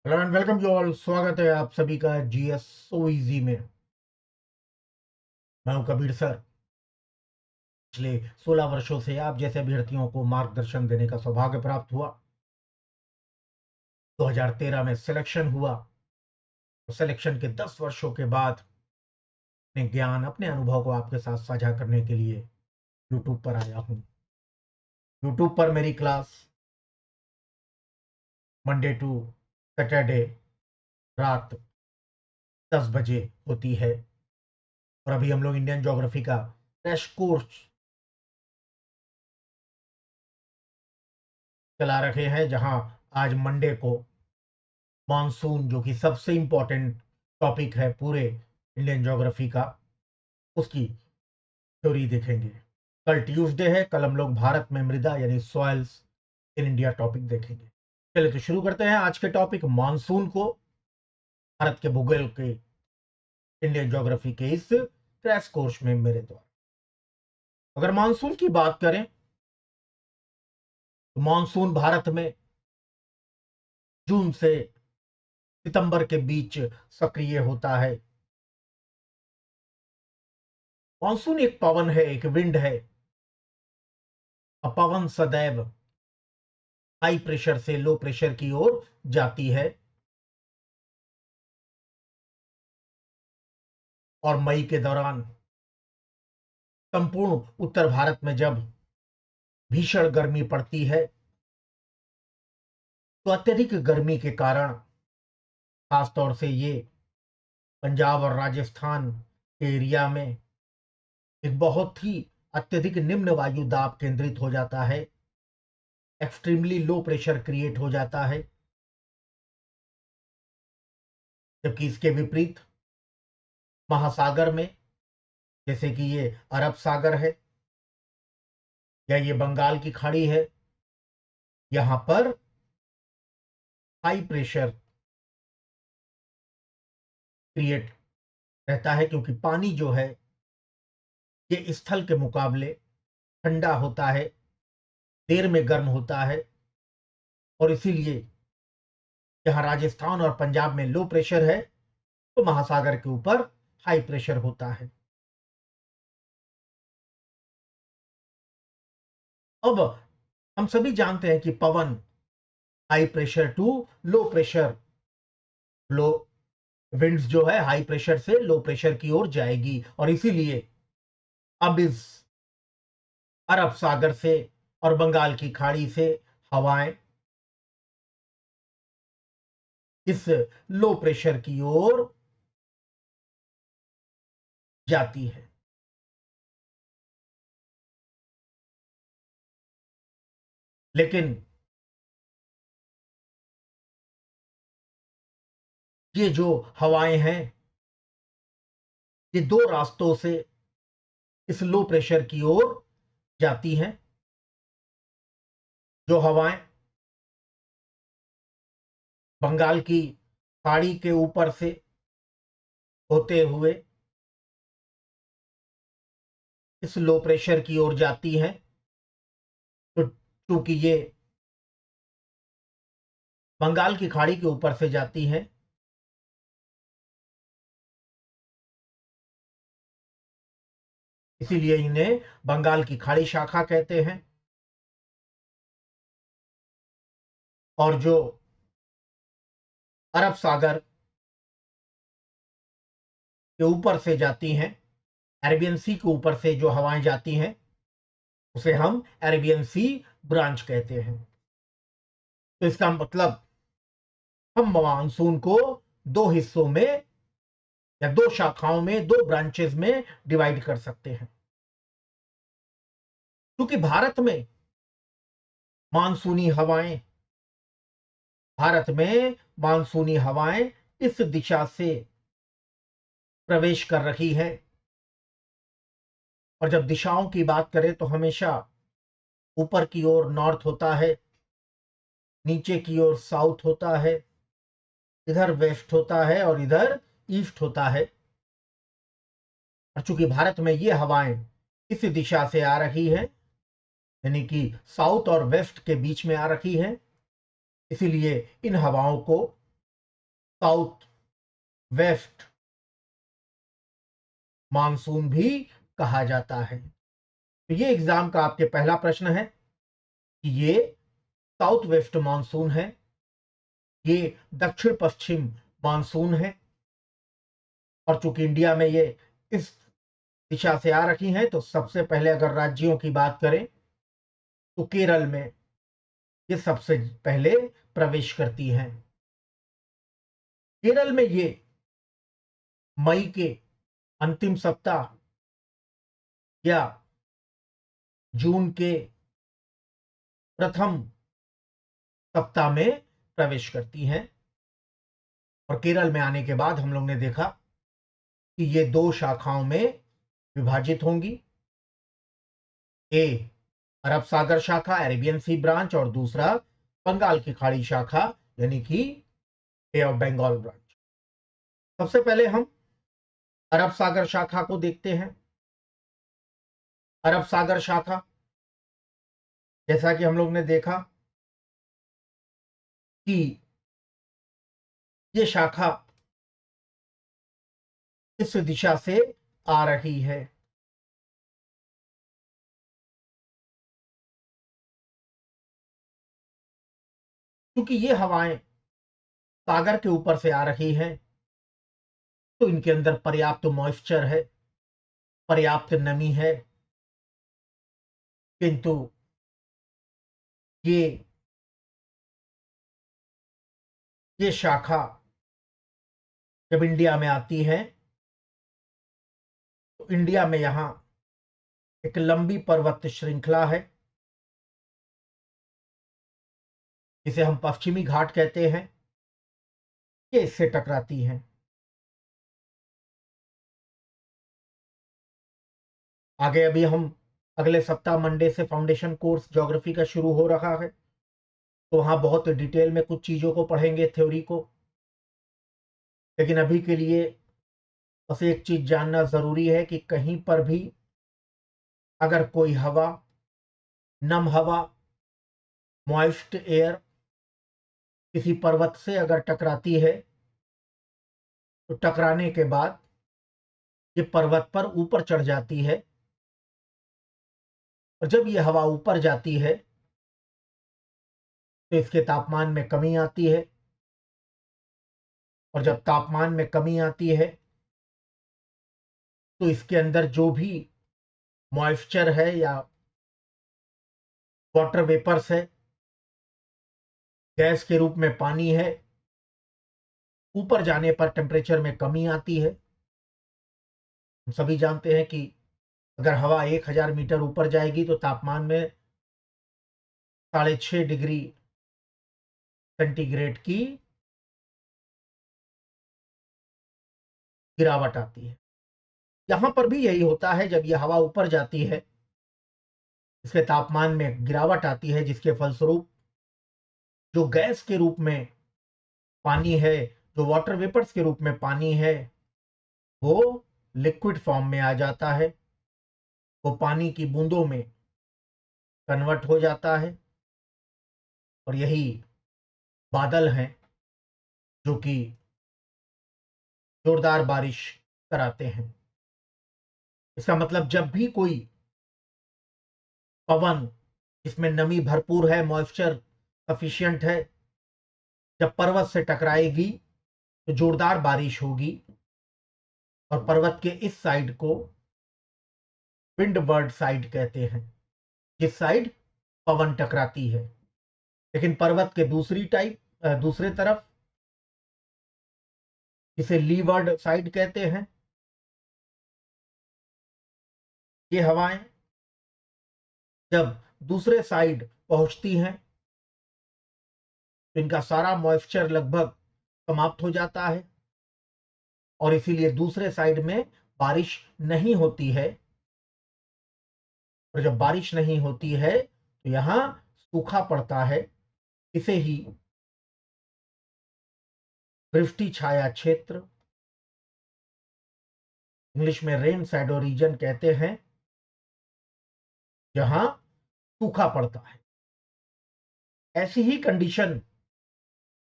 Hello and welcome you all. स्वागत है आप सभी का जीएस सो इजी में। मैं हूं कबीर सर। पिछले 16 वर्षों से आप जैसे अभ्यर्थियों को मार्गदर्शन देने का सौभाग्य प्राप्त हुआ। 2013 में सिलेक्शन हुआ। तो सिलेक्शन के 10 वर्षों के बाद अपने ज्ञान अपने अनुभव को आपके साथ साझा करने के लिए यूट्यूब पर आया हूं। यूट्यूब पर मेरी क्लास मंडे टू सैटरडे रात 10 बजे होती है। और अभी हम लोग इंडियन ज्योग्राफी का क्रैश कोर्स चला रखे हैं, जहां आज मंडे को मानसून, जो कि सबसे इंपॉर्टेंट टॉपिक है पूरे इंडियन ज्योग्राफी का, उसकी थ्योरी देखेंगे। कल ट्यूसडे है, कल हम लोग भारत में मृदा यानी सॉइल्स इन इंडिया टॉपिक देखेंगे। चलिए तो शुरू करते हैं आज के टॉपिक मानसून को, भारत के भूगोल के इंडियन ज्योग्राफी के इस क्रैश कोर्स में मेरे द्वारा। अगर मानसून की बात करें तो मानसून भारत में जून से सितंबर के बीच सक्रिय होता है। मानसून एक पवन है, एक विंड है। पवन सदैव हाई प्रेशर से लो प्रेशर की ओर जाती है। और मई के दौरान संपूर्ण उत्तर भारत में जब भीषण गर्मी पड़ती है, तो अत्यधिक गर्मी के कारण खासतौर से ये पंजाब और राजस्थान के एरिया में एक बहुत ही अत्यधिक निम्न वायु दाब केंद्रित हो जाता है। एक्सट्रीमली लो प्रेशर क्रिएट हो जाता है। जबकि इसके विपरीत महासागर में, जैसे कि ये अरब सागर है या ये बंगाल की खाड़ी है, यहां पर हाई प्रेशर क्रिएट रहता है, क्योंकि पानी जो है ये स्थल के मुकाबले ठंडा होता है, देर में गर्म होता है। और इसीलिए जहां राजस्थान और पंजाब में लो प्रेशर है, तो महासागर के ऊपर हाई प्रेशर होता है। अब हम सभी जानते हैं कि पवन high pressure to low pressure low winds जो है हाई प्रेशर से लो प्रेशर की ओर जाएगी। और इसीलिए अब इस अरब सागर से और बंगाल की खाड़ी से हवाएं इस लो प्रेशर की ओर जाती है। लेकिन ये जो हवाएं हैं, ये दो रास्तों से इस लो प्रेशर की ओर जाती हैं। जो हवाएं बंगाल की खाड़ी के ऊपर से होते हुए इस लो प्रेशर की ओर जाती हैं, तो चूंकि ये बंगाल की खाड़ी के ऊपर से जाती हैं, इसीलिए इन्हें बंगाल की खाड़ी शाखा कहते हैं। और जो अरब सागर के ऊपर से जाती हैं, अरेबियन सी के ऊपर से जो हवाएं जाती हैं, उसे हम अरेबियन सी ब्रांच कहते हैं। तो इसका मतलब हम मानसून को दो हिस्सों में या दो शाखाओं में, दो ब्रांचेस में डिवाइड कर सकते हैं। क्योंकि मानसूनी हवाएं भारत में मानसूनी हवाएं इस दिशा से प्रवेश कर रही है। और जब दिशाओं की बात करें तो हमेशा ऊपर की ओर नॉर्थ होता है, नीचे की ओर साउथ होता है, इधर वेस्ट होता है और इधर ईस्ट होता है। और चूंकि भारत में ये हवाएं इस दिशा से आ रही है, यानी कि साउथ और वेस्ट के बीच में आ रखी है, इसीलिए इन हवाओं को साउथ वेस्ट मानसून भी कहा जाता है। तो ये एग्जाम का आपके पहला प्रश्न है कि ये साउथ वेस्ट मानसून है, ये दक्षिण पश्चिम मानसून है। और चूंकि इंडिया में ये इस दिशा से आ रखी हैं, तो सबसे पहले अगर राज्यों की बात करें तो केरल में ये सबसे पहले प्रवेश करती हैं। केरल में ये मई के अंतिम सप्ताह या जून के प्रथम सप्ताह में प्रवेश करती हैं। और केरल में आने के बाद हम लोग ने देखा कि ये दो शाखाओं में विभाजित होंगी। ए अरब सागर शाखा, अरेबियन सी ब्रांच, और दूसरा बंगाल की खाड़ी शाखा यानी कि बे ऑफ बंगाल ब्रांच। सबसे पहले हम अरब सागर शाखा को देखते हैं। अरब सागर शाखा, जैसा कि हम लोग ने देखा कि ये शाखा इस दिशा से आ रही है। क्योंकि ये हवाएं सागर के ऊपर से आ रही हैं, तो इनके अंदर पर्याप्त मॉइस्चर है, पर्याप्त नमी है। किंतु ये ये शाखा जब इंडिया में आती है तो इंडिया में यहां एक लंबी पर्वत श्रृंखला है, जिसे हम पश्चिमी घाट कहते हैं। ये इससे टकराती हैं। आगे अभी हम अगले सप्ताह मंडे से फाउंडेशन कोर्स ज्योग्राफी का शुरू हो रहा है, तो वहां बहुत डिटेल में कुछ चीजों को पढ़ेंगे, थ्योरी को। लेकिन अभी के लिए बस एक चीज जानना जरूरी है कि कहीं पर भी अगर कोई हवा, नम हवा, मॉइस्ट एयर किसी पर्वत से अगर टकराती है, तो टकराने के बाद ये पर्वत पर ऊपर चढ़ जाती है। और जब ये हवा ऊपर जाती है तो इसके तापमान में कमी आती है। और जब तापमान में कमी आती है तो इसके अंदर जो भी मॉइस्चर है या वाटर वेपर्स है, गैस के रूप में पानी है, ऊपर जाने पर टेम्परेचर में कमी आती है। हम सभी जानते हैं कि अगर हवा 1000 मीटर ऊपर जाएगी तो तापमान में 6.5 डिग्री सेंटीग्रेड की गिरावट आती है। यहां पर भी यही होता है, जब यह हवा ऊपर जाती है, इसके तापमान में गिरावट आती है, जिसके फलस्वरूप जो गैस के रूप में पानी है, जो वाटर वेपर्स के रूप में पानी है, वो लिक्विड फॉर्म में आ जाता है। वो पानी की बूंदों में कन्वर्ट हो जाता है। और यही बादल हैं जो कि जोरदार बारिश कराते हैं। इसका मतलब जब भी कोई पवन जिसमें नमी भरपूर है, मॉइस्चर सफिशियंट है, जब पर्वत से टकराएगी तो जोरदार बारिश होगी। और पर्वत के इस साइड को विंड बर्ड साइड कहते हैं, जिस साइड पवन टकराती है। लेकिन पर्वत के दूसरे तरफ, जिसे लीवर्ड साइड कहते हैं, ये हवाएं जब दूसरे साइड पहुंचती हैं तो इनका सारा मॉइस्चर लगभग समाप्त हो जाता है। और इसीलिए दूसरे साइड में बारिश नहीं होती है। और जब बारिश नहीं होती है तो यहां सूखा पड़ता है। इसे ही वृष्टि छाया क्षेत्र, इंग्लिश में रेन शैडो रीजन कहते हैं, जहां सूखा पड़ता है। ऐसी ही कंडीशन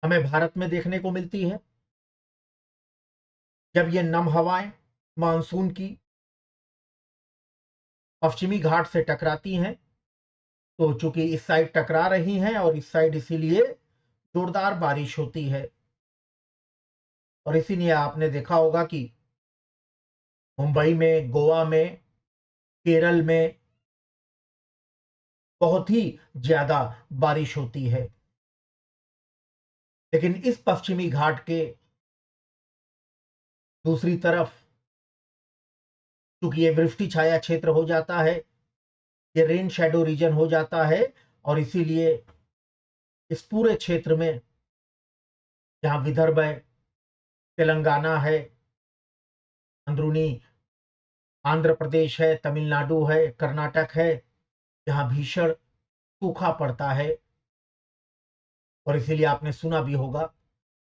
हमें भारत में देखने को मिलती है। जब ये नम हवाएं मानसून की पश्चिमी घाट से टकराती हैं, तो चूंकि इस साइड टकरा रही हैं और इस साइड इसीलिए जोरदार बारिश होती है। और इसीलिए आपने देखा होगा कि मुंबई में, गोवा में, केरल में बहुत ही ज्यादा बारिश होती है। लेकिन इस पश्चिमी घाट के दूसरी तरफ, क्योंकि ये वृष्टि छाया क्षेत्र हो जाता है, ये रेन शैडो रीजन हो जाता है, और इसीलिए इस पूरे क्षेत्र में, जहां विदर्भ है, तेलंगाना है, अंदरूनी आंध्र प्रदेश है, तमिलनाडु है, कर्नाटक है, जहां भीषण सूखा पड़ता है। और इसीलिए आपने सुना भी होगा,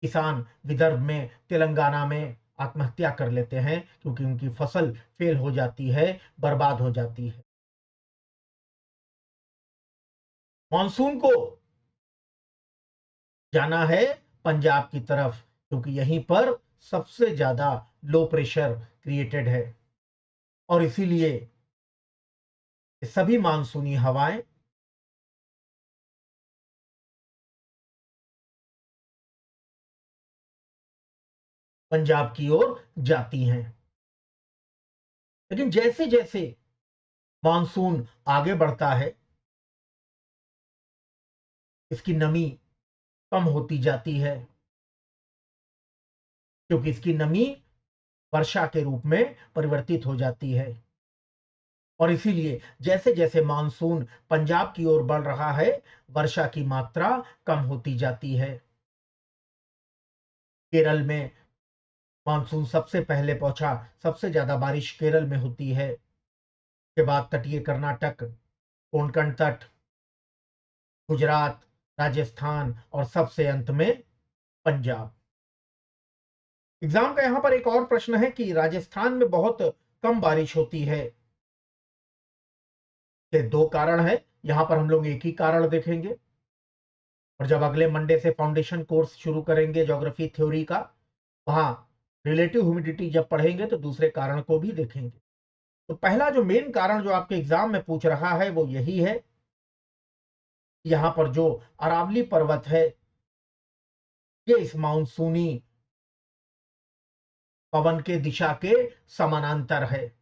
किसान विदर्भ में, तेलंगाना में आत्महत्या कर लेते हैं, क्योंकि उनकी फसल फेल हो जाती है, बर्बाद हो जाती है। मॉनसून को जाना है पंजाब की तरफ, क्योंकि यहीं पर सबसे ज्यादा लो प्रेशर क्रिएटेड है। और इसीलिए सभी मानसूनी हवाएं पंजाब की ओर जाती हैं। लेकिन जैसे जैसे मानसून आगे बढ़ता है, इसकी नमी कम होती जाती है, क्योंकि इसकी नमी वर्षा के रूप में परिवर्तित हो जाती है। और इसीलिए जैसे जैसे मानसून पंजाब की ओर बढ़ रहा है, वर्षा की मात्रा कम होती जाती है। केरल में मानसून सबसे पहले पहुंचा, सबसे ज्यादा बारिश केरल में होती है। के बाद तटीय कर्नाटक, कोंकण तट, गुजरात, राजस्थान, और सबसे अंत में पंजाब। एग्जाम का यहां पर एक और प्रश्न है कि राजस्थान में बहुत कम बारिश होती है। के दो कारण है, यहां पर हम लोग एक ही कारण देखेंगे, और जब अगले मंडे से फाउंडेशन कोर्स शुरू करेंगे ज्योग्राफी थ्योरी का, वहां रिलेटिव ह्यूमिडिटी जब पढ़ेंगे तो दूसरे कारण को भी देखेंगे। तो पहला जो मेन कारण जो आपके एग्जाम में पूछ रहा है वो यही है, यहां पर जो अरावली पर्वत है, ये इस मानसूनी पवन के दिशा के समानांतर है।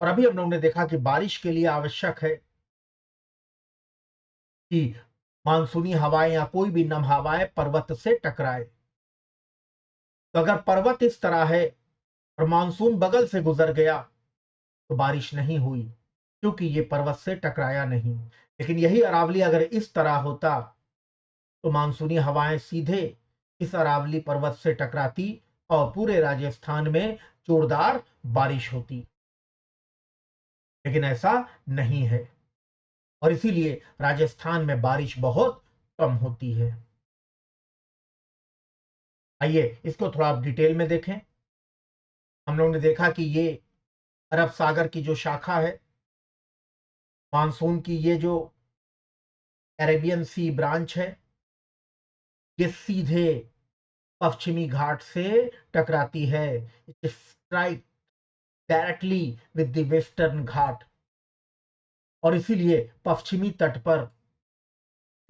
और अभी हम लोगों ने देखा कि बारिश के लिए आवश्यक है कि मानसूनी हवाएं या कोई भी नम हवाएं पर्वत से टकराए। तो अगर पर्वत इस तरह है और मानसून बगल से गुजर गया, तो बारिश नहीं हुई, क्योंकि ये पर्वत से टकराया नहीं। लेकिन यही अरावली अगर इस तरह होता, तो मानसूनी हवाएं सीधे इस अरावली पर्वत से टकराती और पूरे राजस्थान में जोरदार बारिश होती। लेकिन ऐसा नहीं है, और इसीलिए राजस्थान में बारिश बहुत कम होती है। आइए इसको थोड़ा आप डिटेल में देखें। हम लोगों ने देखा कि ये अरब सागर की जो शाखा है मानसून की, ये जो अरेबियन सी ब्रांच है, ये सीधे पश्चिमी घाट से टकराती है। Strike directly with the western ghat. और इसीलिए पश्चिमी तट पर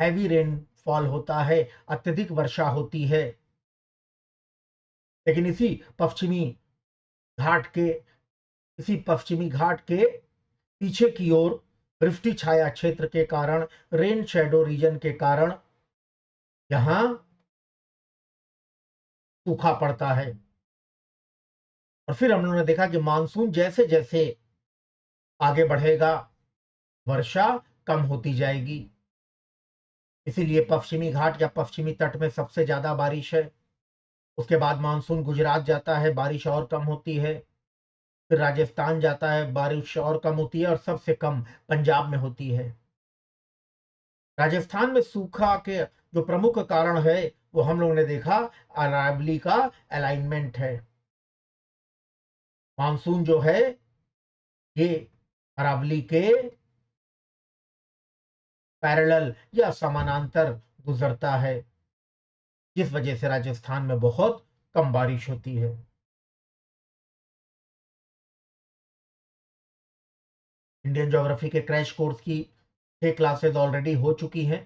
हैवी रेनफॉल होता है, अत्यधिक वर्षा होती है। लेकिन घाट के इसी पश्चिमी घाट के पीछे की ओर वृष्टि छाया क्षेत्र के कारण, रेन शैडो रीजन के कारण यहां सूखा पड़ता है। और फिर हम लोगों ने देखा कि मानसून जैसे जैसे आगे बढ़ेगा, वर्षा कम होती जाएगी। इसीलिए पश्चिमी घाट या पश्चिमी तट में सबसे ज्यादा बारिश है। उसके बाद मानसून गुजरात जाता है, बारिश और कम होती है। फिर राजस्थान जाता है, बारिश और कम होती है, और सबसे कम पंजाब में होती है। राजस्थान में सूखा के जो प्रमुख कारण है, वो हम लोगों ने देखा अरावली का अलाइनमेंट है। मानसून जो है ये अरावली के पैरेलल या समानांतर गुजरता है, जिस वजह से राजस्थान में बहुत कम बारिश होती है। इंडियन ज्योग्राफी के क्रैश कोर्स की 6 क्लासेस ऑलरेडी हो चुकी हैं।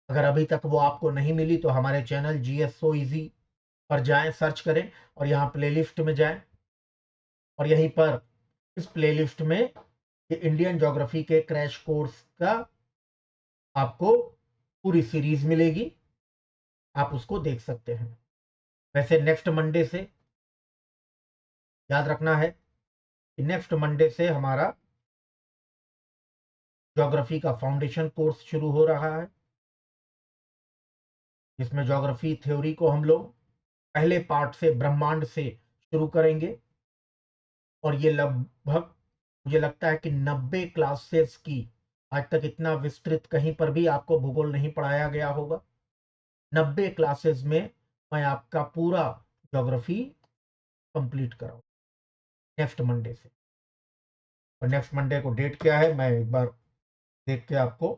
अगर अभी तक वो आपको नहीं मिली तो हमारे चैनल जीएस सो इजी पर जाएं, सर्च करें और यहाँ प्लेलिस्ट में जाएं और यहीं पर इस प्लेलिस्ट में ये इंडियन ज्योग्राफी के क्रैश कोर्स का आपको पूरी सीरीज मिलेगी, आप उसको देख सकते हैं। वैसे नेक्स्ट मंडे से याद रखना है कि नेक्स्ट मंडे से हमारा ज्योग्राफी का फाउंडेशन कोर्स शुरू हो रहा है, जिसमें ज्योग्राफी थ्योरी को हम लोग पहले पार्ट से ब्रह्मांड से शुरू करेंगे और ये लगभग मुझे लगता है कि 90 क्लासेस की, आज तक इतना विस्तृत कहीं पर भी आपको भूगोल नहीं पढ़ाया गया होगा। 90 क्लासेस में मैं आपका पूरा ज्योग्राफी कंप्लीट कराऊं नेक्स्ट मंडे से। और नेक्स्ट मंडे को डेट क्या है मैं एक बार देख के आपको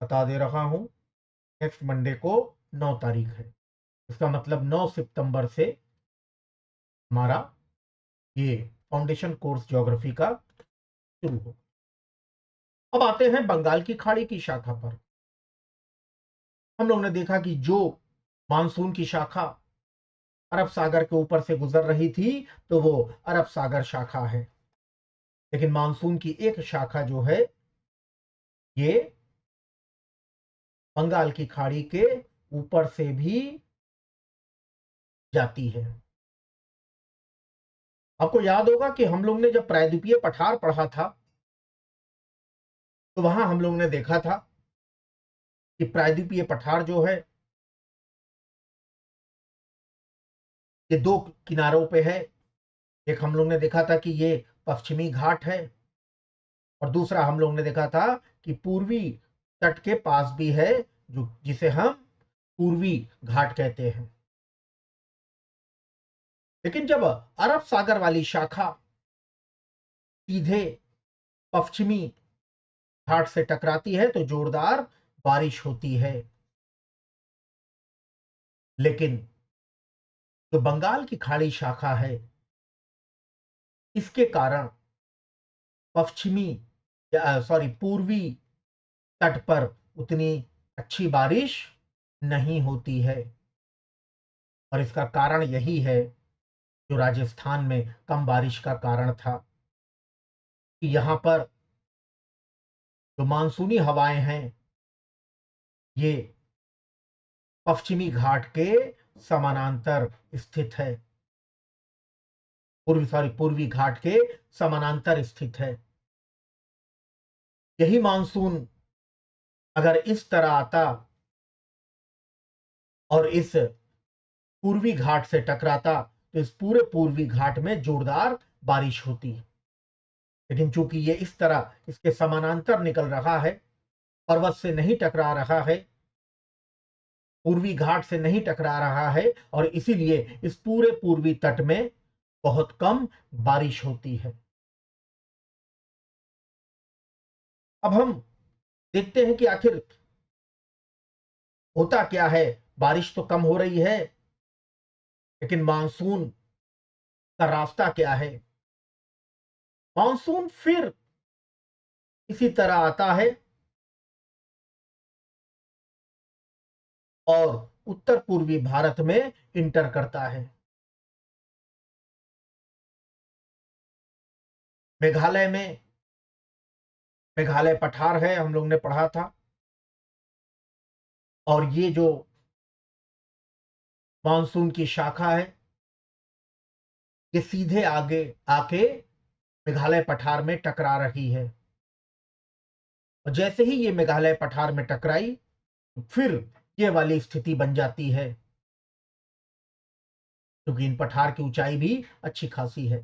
बता दे रहा हूं। नेक्स्ट मंडे को 9 तारीख है, इसका मतलब 9 सितंबर से हमारा ये फाउंडेशन कोर्स ज्योग्राफी का शुरू हो। अब आते हैं बंगाल की खाड़ी की शाखा पर। हम लोग ने देखा कि जो मानसून की शाखा अरब सागर के ऊपर से गुजर रही थी तो वो अरब सागर शाखा है, लेकिन मानसून की एक शाखा जो है ये बंगाल की खाड़ी के ऊपर से भी जाती है। आपको याद होगा कि हम लोग ने जब प्रायद्वीपीय पठार पढ़ा था तो वहां हम लोग ने देखा था कि प्रायद्वीपीय पठार जो है ये दो किनारों पे है। एक हम लोग ने देखा था कि ये पश्चिमी घाट है और दूसरा हम लोग ने देखा था कि पूर्वी तट के पास भी है, जो जिसे हम पूर्वी घाट कहते हैं। लेकिन जब अरब सागर वाली शाखा सीधे पश्चिमी घाट से टकराती है तो जोरदार बारिश होती है। लेकिन जो बंगाल की खाड़ी शाखा है इसके कारण पश्चिमी सॉरी पूर्वी तट पर उतनी अच्छी बारिश नहीं होती है और इसका कारण यही है जो राजस्थान में कम बारिश का कारण था कि यहां पर जो मानसूनी हवाएं हैं ये पश्चिमी घाट के समानांतर स्थित है, पूर्वी घाट के समानांतर स्थित है। यही मानसून अगर इस तरह आता और इस पूर्वी घाट से टकराता तो इस पूरे पूर्वी घाट में जोरदार बारिश होती। लेकिन चूंकि ये इस तरह इसके समानांतर निकल रहा है, पर्वत से नहीं टकरा रहा है, पूर्वी घाट से नहीं टकरा रहा है और इसीलिए इस पूरे पूर्वी तट में बहुत कम बारिश होती है। अब हम देखते हैं कि आखिर होता क्या है। बारिश तो कम हो रही है लेकिन मानसून का रास्ता क्या है। मानसून फिर इसी तरह आता है और उत्तर पूर्वी भारत में इंटर करता है। मेघालय में मेघालय पठार है, हम लोग ने पढ़ा था। और ये जो मानसून की शाखा है ये सीधे आगे आके मेघालय पठार में टकरा रही है और जैसे ही ये मेघालय पठार में टकराई फिर ये वाली स्थिति बन जाती है, क्योंकि इन पठार की ऊंचाई भी अच्छी खासी है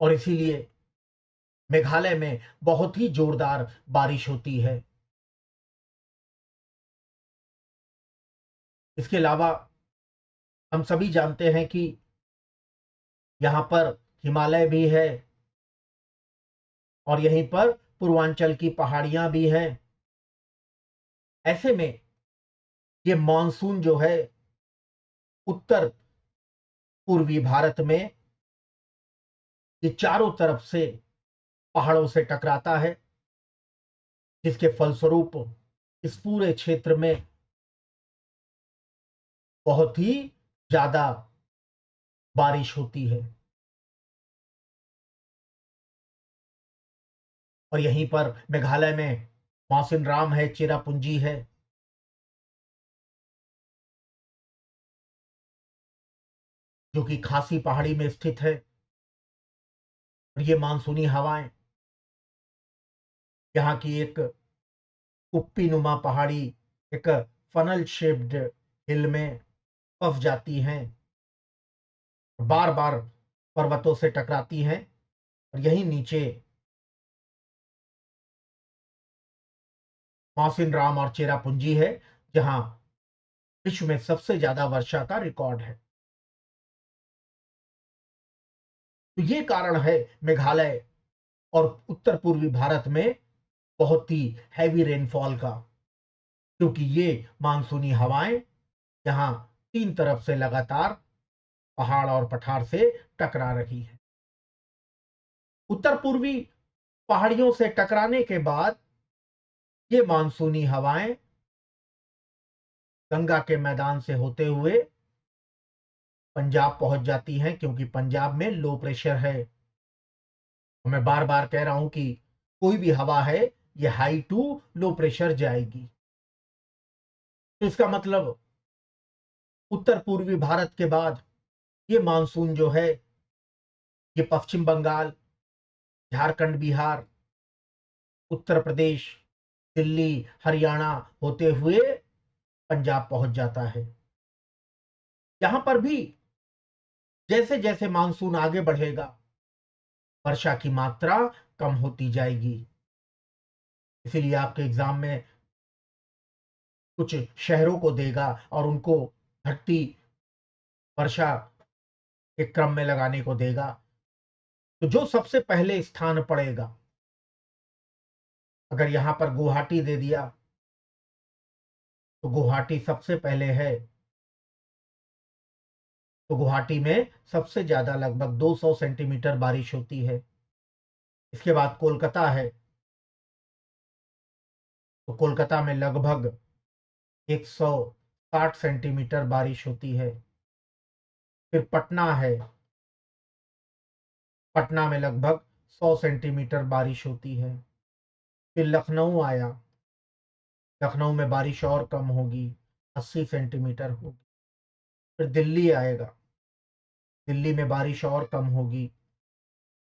और इसीलिए मेघालय में बहुत ही जोरदार बारिश होती है। इसके अलावा हम सभी जानते हैं कि यहां पर हिमालय भी है और यहीं पर पूर्वांचल की पहाड़ियां भी हैं। ऐसे में ये मानसून जो है उत्तर पूर्वी भारत में ये चारों तरफ से पहाड़ों से टकराता है, जिसके फलस्वरूप इस पूरे क्षेत्र में बहुत ही ज्यादा बारिश होती है। और यहीं पर मेघालय में मौसिन राम है, चेरापूंजी है, जो कि खासी पहाड़ी में स्थित है। और ये मानसूनी हवाएं यहाँ की एक कुप्पी नुमा पहाड़ी, एक फनल शेप्ड हिल में फंस जाती हैं, बार बार पर्वतों से टकराती हैं। और यही नीचे मौसिन राम और चेरापूंजी है, जहां विश्व में सबसे ज्यादा वर्षा का रिकॉर्ड है। तो ये कारण है मेघालय और उत्तर पूर्वी भारत में बहुत ही हैवी रेनफॉल का, क्योंकि ये मानसूनी हवाएं यहाँ तीन तरफ से लगातार पहाड़ और पठार से टकरा रही है। उत्तर पूर्वी पहाड़ियों से टकराने के बाद ये मानसूनी हवाएं गंगा के मैदान से होते हुए पंजाब पहुंच जाती हैं, क्योंकि पंजाब में लो प्रेशर है। मैं बार बार कह रहा हूं कि कोई भी हवा है, ये हाई टू लो प्रेशर जाएगी। तो इसका मतलब उत्तर पूर्वी भारत के बाद ये मानसून जो है, ये पश्चिम बंगाल, झारखंड, बिहार, उत्तर प्रदेश, दिल्ली, हरियाणा होते हुए पंजाब पहुंच जाता है। यहां पर भी जैसे जैसे मानसून आगे बढ़ेगा, वर्षा की मात्रा कम होती जाएगी। इसीलिए आपके एग्जाम में कुछ शहरों को देगा और उनको घटती वर्षा के क्रम में लगाने को देगा। तो जो सबसे पहले स्थान पड़ेगा, अगर यहां पर गुवाहाटी दे दिया, तो गुवाहाटी सबसे पहले है। तो गुवाहाटी में सबसे ज्यादा लगभग 200 सेंटीमीटर बारिश होती है। इसके बाद कोलकाता है, तो कोलकाता में लगभग 160 सेंटीमीटर बारिश होती है। फिर पटना है, पटना में लगभग 100 सेंटीमीटर बारिश होती है। फिर लखनऊ आया, लखनऊ में बारिश और कम होगी, 80 सेंटीमीटर होगी। फिर दिल्ली आएगा, दिल्ली में बारिश और कम होगी,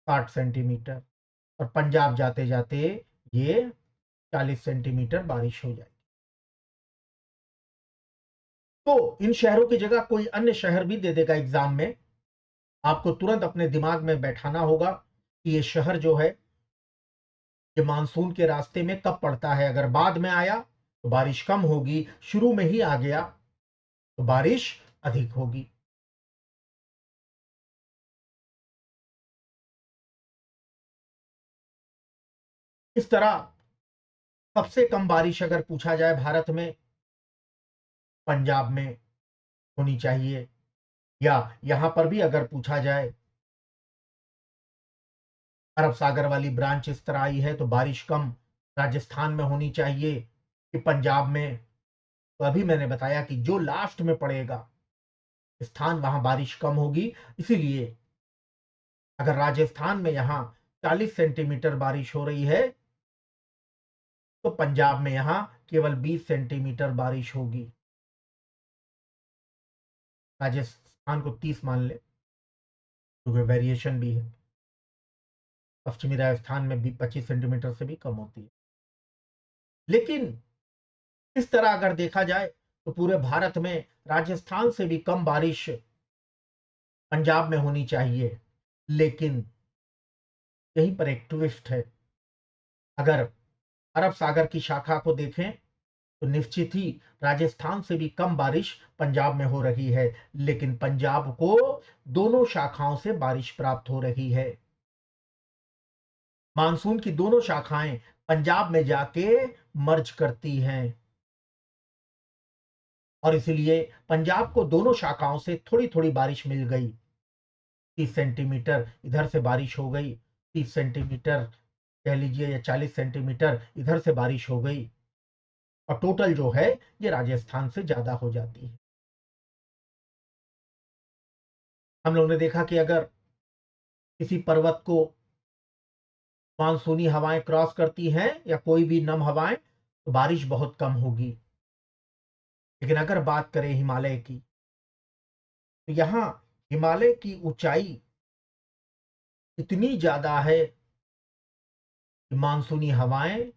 60 सेंटीमीटर। और पंजाब जाते जाते ये 40 सेंटीमीटर बारिश हो जाएगी। तो इन शहरों की जगह कोई अन्य शहर भी दे देगा एग्जाम में, आपको तुरंत अपने दिमाग में बैठाना होगा कि ये शहर जो है, ये मानसून के रास्ते में कब पड़ता है। अगर बाद में आया तो बारिश कम होगी, शुरू में ही आ गया तो बारिश अधिक होगी। इस तरह सबसे कम बारिश अगर पूछा जाए भारत में, पंजाब में होनी चाहिए। या यहां पर भी अगर पूछा जाए, अरब सागर वाली ब्रांच इस तरह आई है, तो बारिश कम राजस्थान में होनी चाहिए कि पंजाब में। तो अभी मैंने बताया कि जो लास्ट में पड़ेगा स्थान, वहां बारिश कम होगी। इसीलिए अगर राजस्थान में यहां 40 सेंटीमीटर बारिश हो रही है, तो पंजाब में यहां केवल 20 सेंटीमीटर बारिश होगी। राजस्थान को 30 मान ले, क्योंकि वेरिएशन भी है। पश्चिमी राजस्थान में भी 25 सेंटीमीटर से भी कम होती है। लेकिन इस तरह अगर देखा जाए, तो पूरे भारत में राजस्थान से भी कम बारिश पंजाब में होनी चाहिए। लेकिन यहीं पर एक ट्विस्ट है। अगर अरब सागर की शाखा को देखें, तो निश्चित ही राजस्थान से भी कम बारिश पंजाब में हो रही है, लेकिन पंजाब को दोनों शाखाओं से बारिश प्राप्त हो रही है। मानसून की दोनों शाखाएं पंजाब में जाके मर्ज करती हैं, और इसलिए पंजाब को दोनों शाखाओं से थोड़ी थोड़ी बारिश मिल गई। 30 सेंटीमीटर इधर से बारिश हो गई, 30 सेंटीमीटर कह लीजिए या 40 सेंटीमीटर इधर से बारिश हो गई, और टोटल जो है ये राजस्थान से ज्यादा हो जाती है। हम लोगों ने देखा कि अगर किसी पर्वत को मानसूनी हवाएं क्रॉस करती हैं या कोई भी नम हवाएं, तो बारिश बहुत कम होगी। लेकिन अगर बात करें हिमालय की, तो यहां हिमालय की ऊंचाई इतनी ज्यादा है कि मानसूनी हवाएं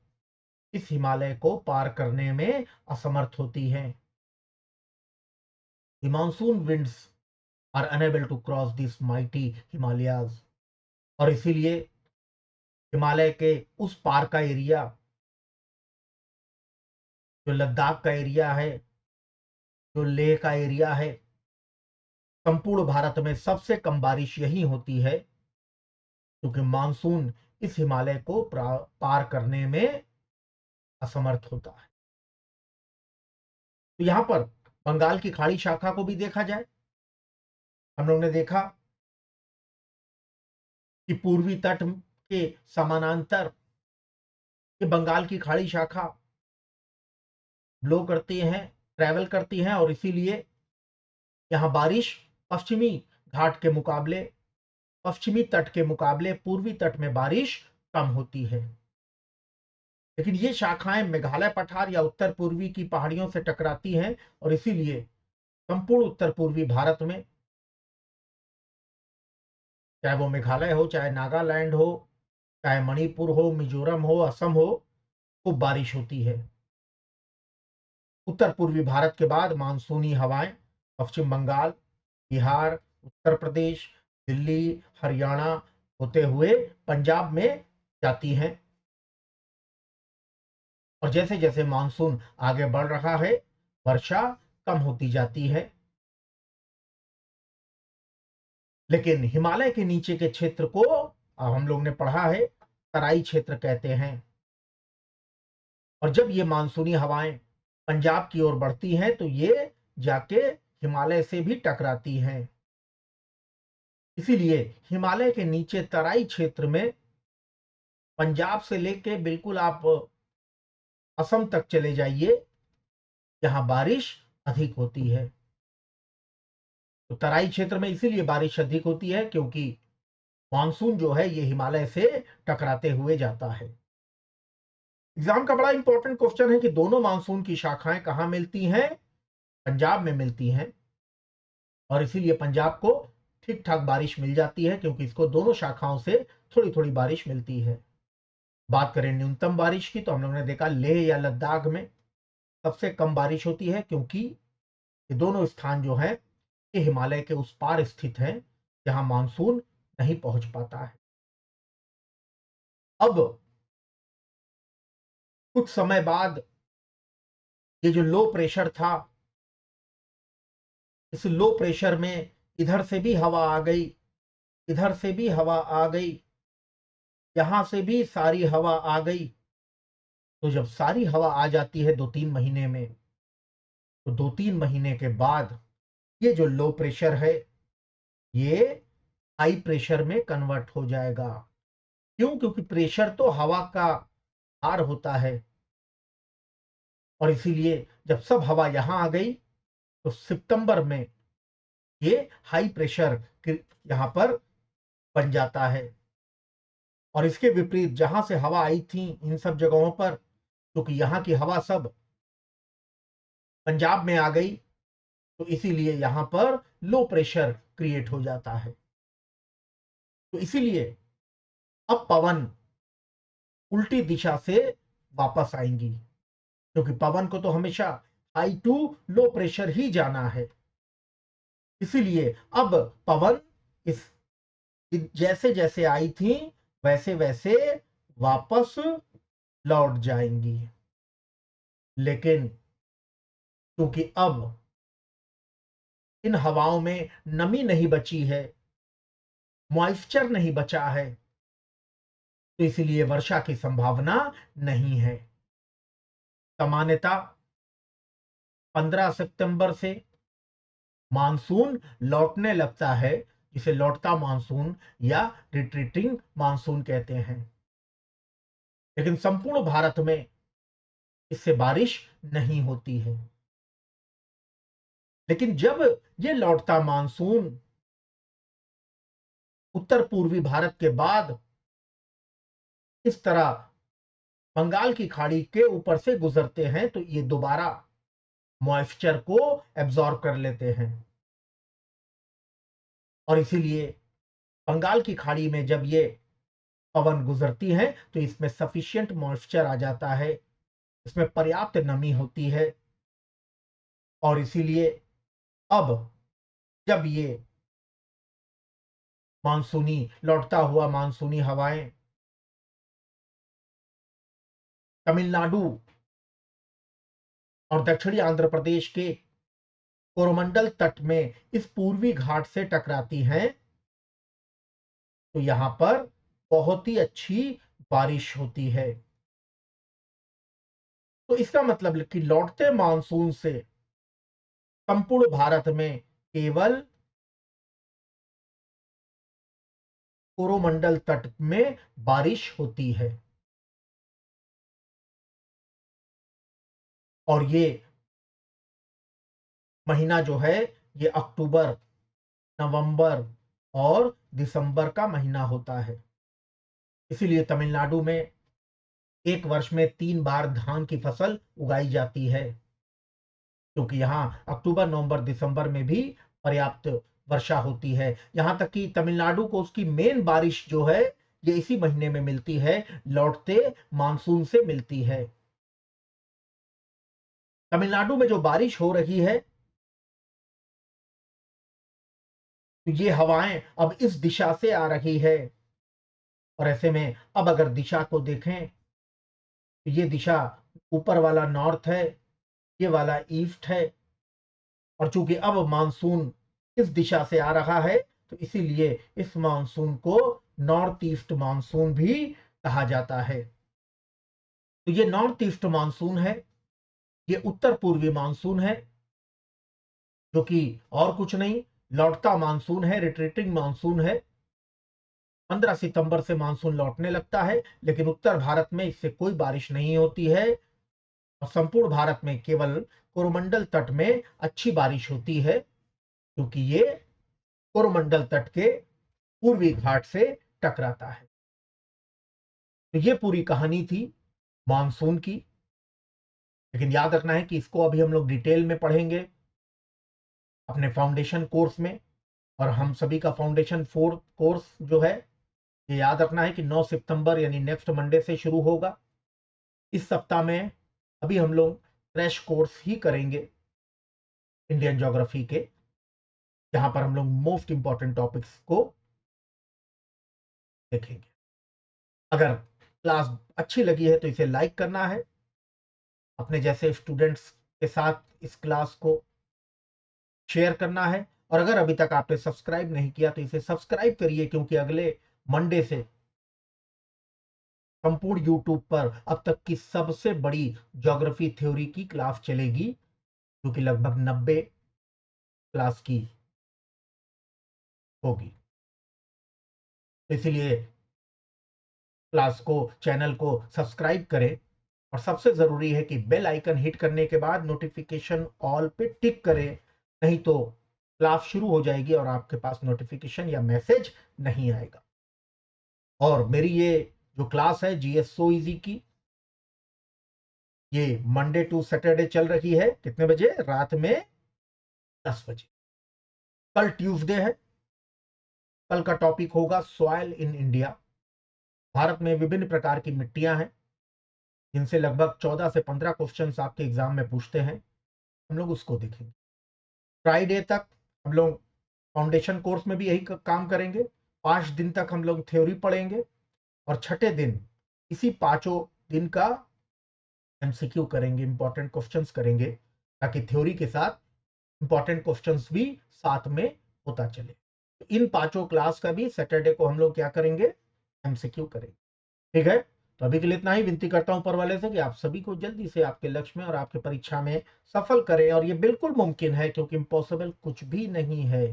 इस हिमालय को पार करने में असमर्थ होती हैं। The monsoon winds are unable to cross these mighty Himalayas, और इसीलिए हिमालय के उस पार का एरिया, जो लद्दाख का एरिया है, जो लेह का एरिया है, संपूर्ण भारत में सबसे कम बारिश यही होती है, क्योंकि मानसून इस हिमालय को पार करने में असमर्थ होता है। तो यहां पर बंगाल की खाड़ी शाखा को भी देखा जाए, हम लोग ने देखा कि पूर्वी तट के समानांतर ये बंगाल की खाड़ी शाखा ब्लो करती हैं, ट्रैवल करती हैं, और इसीलिए यहाँ बारिश पश्चिमी घाट के मुकाबले, पश्चिमी तट के मुकाबले पूर्वी तट में बारिश कम होती है। लेकिन ये शाखाएं मेघालय पठार या उत्तर पूर्वी की पहाड़ियों से टकराती हैं, और इसीलिए संपूर्ण उत्तर पूर्वी भारत में, चाहे वो मेघालय हो, चाहे नागालैंड हो, चाहे मणिपुर हो, मिजोरम हो, असम हो, खूब बारिश होती है। उत्तर पूर्वी भारत के बाद मानसूनी हवाएं पश्चिम बंगाल, बिहार, उत्तर प्रदेश, दिल्ली, हरियाणा होते हुए पंजाब में जाती हैं, और जैसे जैसे मानसून आगे बढ़ रहा है वर्षा कम होती जाती है। लेकिन हिमालय के नीचे के क्षेत्र को हम लोग ने पढ़ा है तराई क्षेत्र कहते हैं, और जब ये मानसूनी हवाएं पंजाब की ओर बढ़ती हैं तो ये जाके हिमालय से भी टकराती हैं। इसीलिए हिमालय के नीचे तराई क्षेत्र में पंजाब से लेके बिल्कुल आप असम तक चले जाइए, जहां बारिश अधिक होती है। तो तराई क्षेत्र में इसीलिए बारिश अधिक होती है क्योंकि मानसून जो है ये हिमालय से टकराते हुए जाता है। एग्जाम का बड़ा इंपॉर्टेंट क्वेश्चन है कि दोनों मानसून की शाखाएं कहां मिलती हैं? पंजाब में मिलती हैं, और इसीलिए पंजाब को ठीक ठाक बारिश मिल जाती है क्योंकि इसको दोनों शाखाओं से थोड़ी थोड़ी बारिश मिलती है। बात करें न्यूनतम बारिश की, तो हम लोगों ने देखा लेह या लद्दाख में सबसे कम बारिश होती है, क्योंकि ये दोनों स्थान जो है ये हिमालय के उस पार स्थित हैं जहां मानसून नहीं पहुंच पाता है। अब कुछ समय बाद ये जो लो प्रेशर था, इस लो प्रेशर में इधर से भी हवा आ गई, इधर से भी हवा आ गई, यहां से भी सारी हवा आ गई। तो जब सारी हवा आ जाती है 2-3 महीने में, तो 2-3 महीने के बाद ये जो लो प्रेशर है ये हाई प्रेशर में कन्वर्ट हो जाएगा। क्यों? क्योंकि प्रेशर तो हवा का भार होता है, और इसीलिए जब सब हवा यहां आ गई तो सितंबर में ये हाई प्रेशर यहां पर बन जाता है। और इसके विपरीत जहां से हवा आई थी इन सब जगहों पर, क्योंकि यहाँ की हवा सब पंजाब में आ गई, तो इसीलिए यहां पर लो प्रेशर क्रिएट हो जाता है। तो इसीलिए अब पवन उल्टी दिशा से वापस आएंगी, क्योंकि पवन को तो हमेशा हाई टू लो प्रेशर ही जाना है। इसीलिए अब पवन इस जैसे जैसे आई थी वैसे वैसे वापस लौट जाएंगी। लेकिन क्योंकि अब इन हवाओं में नमी नहीं बची है, मॉइस्चर नहीं बचा है, तो इसलिए वर्षा की संभावना नहीं है। सामान्यता 15 सितंबर से मानसून लौटने लगता है, जिसे लौटता मानसून या रिट्रीटिंग मानसून कहते हैं। लेकिन संपूर्ण भारत में इससे बारिश नहीं होती है। लेकिन जब ये लौटता मानसून उत्तर पूर्वी भारत के बाद इस तरह बंगाल की खाड़ी के ऊपर से गुजरते हैं, तो ये दोबारा मॉइस्चर को एब्जॉर्ब कर लेते हैं, और इसीलिए बंगाल की खाड़ी में जब ये पवन गुजरती हैं तो इसमें सफिशिएंट मॉइस्चर आ जाता है, इसमें पर्याप्त नमी होती है, और इसीलिए अब जब ये मानसूनी लौटता हुआ मानसूनी हवाएं तमिलनाडु और दक्षिणी आंध्र प्रदेश के कोरोमंडल तट में इस पूर्वी घाट से टकराती हैं, तो यहां पर बहुत ही अच्छी बारिश होती है। तो इसका मतलब कि लौटते मानसून से संपूर्ण भारत में केवल कोरोमंडल तट में बारिश होती है, और ये महीना जो है ये अक्टूबर, नवंबर और दिसंबर का महीना होता है। इसीलिए तमिलनाडु में एक वर्ष में 3 बार धान की फसल उगाई जाती है, क्योंकि यहाँ अक्टूबर, नवंबर, दिसंबर में भी पर्याप्त वर्षा होती है। यहाँ तक कि तमिलनाडु को उसकी मेन बारिश जो है ये इसी महीने में मिलती है, लौटते मानसून से मिलती है। तमिलनाडु में जो बारिश हो रही है, तो ये हवाएं अब इस दिशा से आ रही है, और ऐसे में अब अगर दिशा को देखें तो ये दिशा ऊपर वाला नॉर्थ है, ये वाला ईस्ट है, और चूंकि अब मानसून इस दिशा से आ रहा है, तो इसीलिए इस मानसून को नॉर्थ ईस्ट मानसून भी कहा जाता है। तो ये नॉर्थ ईस्ट मानसून है, ये उत्तर पूर्वी मानसून है, जो कि और कुछ नहीं, लौटता मानसून है, रिट्रीटिंग मानसून है। 15 सितंबर से मानसून लौटने लगता है, लेकिन उत्तर भारत में इससे कोई बारिश नहीं होती है, और संपूर्ण भारत में केवल कोरोमंडल तट में अच्छी बारिश होती है, क्योंकि ये कोरोमंडल तट के पूर्वी घाट से टकराता है। तो ये पूरी कहानी थी मानसून की। लेकिन याद रखना है कि इसको अभी हम लोग डिटेल में पढ़ेंगे अपने फाउंडेशन कोर्स में, और हम सभी का फाउंडेशन 4 कोर्स जो है, ये याद रखना है कि 9 सितंबर यानी नेक्स्ट मंडे से शुरू होगा। इस सप्ताह में अभी हम लोग क्रैश कोर्स ही करेंगे इंडियन ज्योग्राफी के, जहां पर हम लोग मोस्ट इंपॉर्टेंट टॉपिक्स को देखेंगे। अगर क्लास अच्छी लगी है तो इसे लाइक करना है, अपने जैसे स्टूडेंट्स के साथ इस क्लास को शेयर करना है, और अगर अभी तक आपने सब्सक्राइब नहीं किया तो इसे सब्सक्राइब करिए, क्योंकि अगले मंडे से संपूर्ण यूट्यूब पर अब तक की सबसे बड़ी ज्योग्राफी थ्योरी की क्लास चलेगी, जो कि लगभग 90 क्लास की होगी। तो इसीलिए क्लास को, चैनल को सब्सक्राइब करें, और सबसे जरूरी है कि बेल आइकन हिट करने के बाद नोटिफिकेशन ऑल पे टिक करें, नहीं तो क्लास शुरू हो जाएगी और आपके पास नोटिफिकेशन या मैसेज नहीं आएगा। और मेरी ये जो क्लास है जीएसओ इजी की, ये मंडे टू सैटरडे चल रही है। कितने बजे? रात में 10 बजे। कल ट्यूसडे है, कल का टॉपिक होगा सॉइल इन इंडिया। भारत में विभिन्न प्रकार की मिट्टियां हैं, जिनसे लगभग 14 से 15 क्वेश्चंस आपके एग्जाम में पूछते हैं, हम लोग उसको देखेंगे। फ्राइडे तक हम लोग फाउंडेशन कोर्स में भी यही काम करेंगे। 5 दिन तक हम लोग थ्योरी पढ़ेंगे, और छठे दिन इसी पांचों दिन का एमसीक्यू करेंगे, इंपॉर्टेंट क्वेश्चंस करेंगे, ताकि थ्योरी के साथ इंपॉर्टेंट क्वेश्चंस भी साथ में होता चले। तो इन पांचों क्लास का भी सैटरडे को हम लोग क्या करेंगे? एमसीक्यू करेंगे। ठीक है, तो अभी के लिए इतना ही। विनती करता हूं ऊपर वाले से कि आप सभी को जल्दी से आपके लक्ष्य में और आपके परीक्षा में सफल करें, और ये बिल्कुल मुमकिन है, क्योंकि इम्पॉसिबल कुछ भी नहीं है।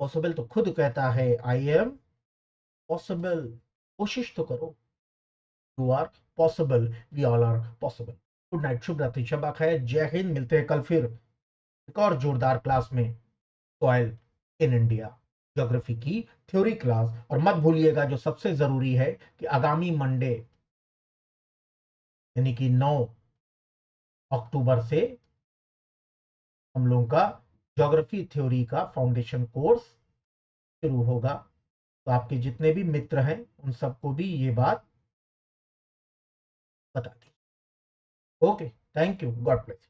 पॉसिबल तो खुद कहता है आई एम पॉसिबल। कोशिश तो करो। You are possible, we all are possible. Good night, शुभ रात्रि, शबा खैर, जय हिंद। मिलते हैं कल फिर एक और जोरदार क्लास में, सॉइल इन इंडिया, ज्योग्राफी की थ्योरी क्लास। और मत भूलिएगा जो सबसे जरूरी है कि आगामी मंडे यानी कि 9 अक्टूबर से हम लोगों का ज्योग्राफी थ्योरी का फाउंडेशन कोर्स शुरू होगा। तो आपके जितने भी मित्र हैं उन सबको भी ये बात बता दी। Okay, thank you, God bless.